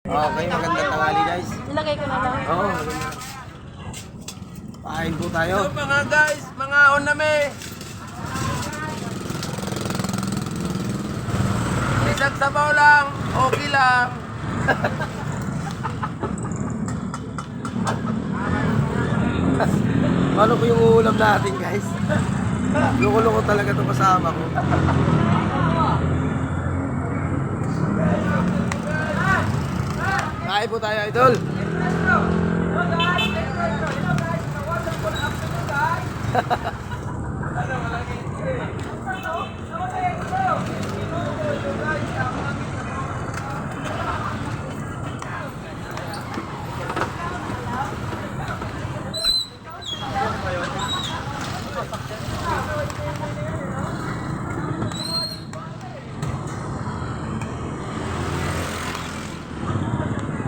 Okay, magandang tanghali guys. Nilagay ko na lang. Oo. Pahain po tayo. Hello mga guys, mga oname. Isang sabaw lang, okay lang. Ano po yung uulam natin guys? Loko-loko talaga ito kasama ko. Kain po tayo, idol.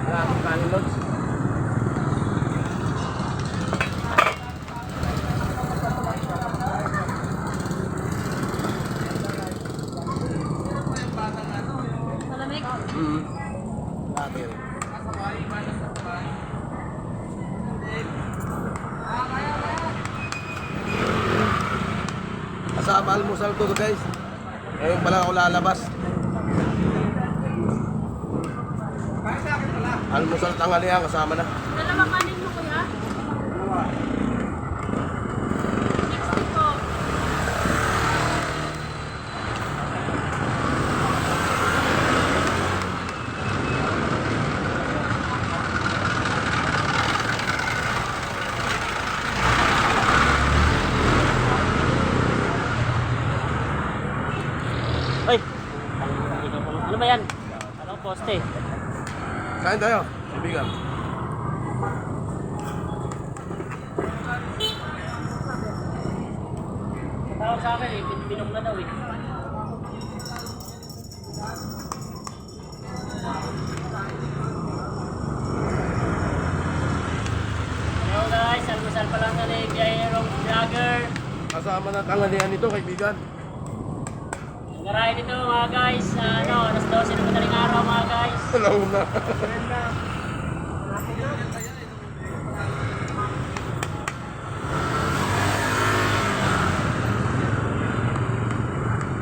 Maraming kanin, Lods. Malamig. Lagi rin. Kasama almusal to guys. Ngayon pala ako lalabas. Almusal tanghalian kasama na. Dalawang kanin mo kuya? 60 po. Ay! Ano ba yan? Anong poste? Kain tayo, ibigan. Tawag sa akin eh, pinong na daw eh. Hello guys, almusal pa lang sa Biyahirong Vlogger. Kasama na tanghalian ito, kaibigan. Ang garahe nito mga guys, alas 12 ng madaling araw mga guys. Alam na.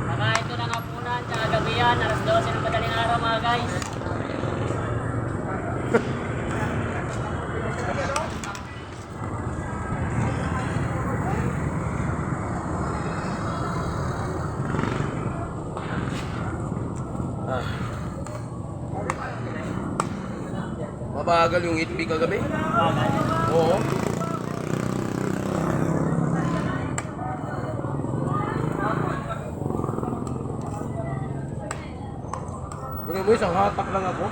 Nakain ito ng hapunan, tsaka gabihan, alas 12 ng madaling araw mga guys. Ah. Mabagal yung itbig kagabi. Oo. Pero mo isang hatak lang ako.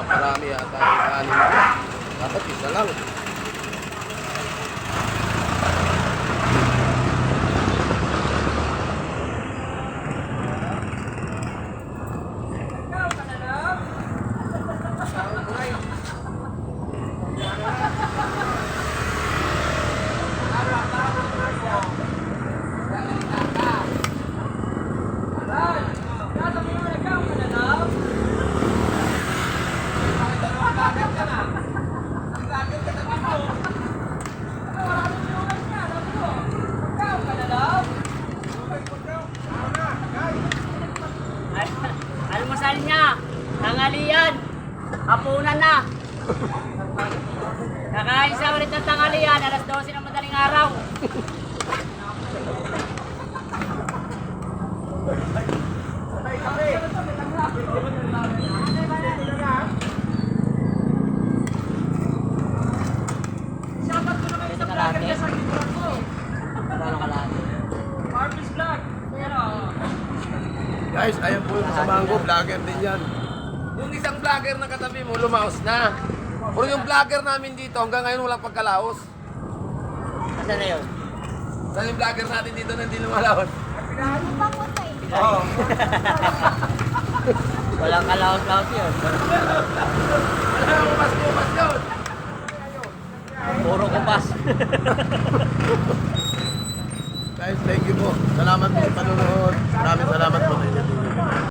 Marami yata yung kanin. Dapat isa lang. Almusal niya, tanghalian, hapunan na. Kakain siya ulit ng tanghalian, alas 12 ng madaling araw. Ito kalahati. Ito kalahati. Guys, ayan po yung kasamahan ko. Vlogger din yan. Yung isang vlogger na katabi mo, lumaos na. Pero yung vlogger namin dito, hanggang ngayon walang pagkalaos. Saan na yun? Saan yung vlogger natin dito na hindi lumalaos? Oo. Walang kalaos-laos yun. Wala akong mas yun. Puro kupas. Guys, thank you po. Salamat po sa panonood. Maraming salamat po sa inyo.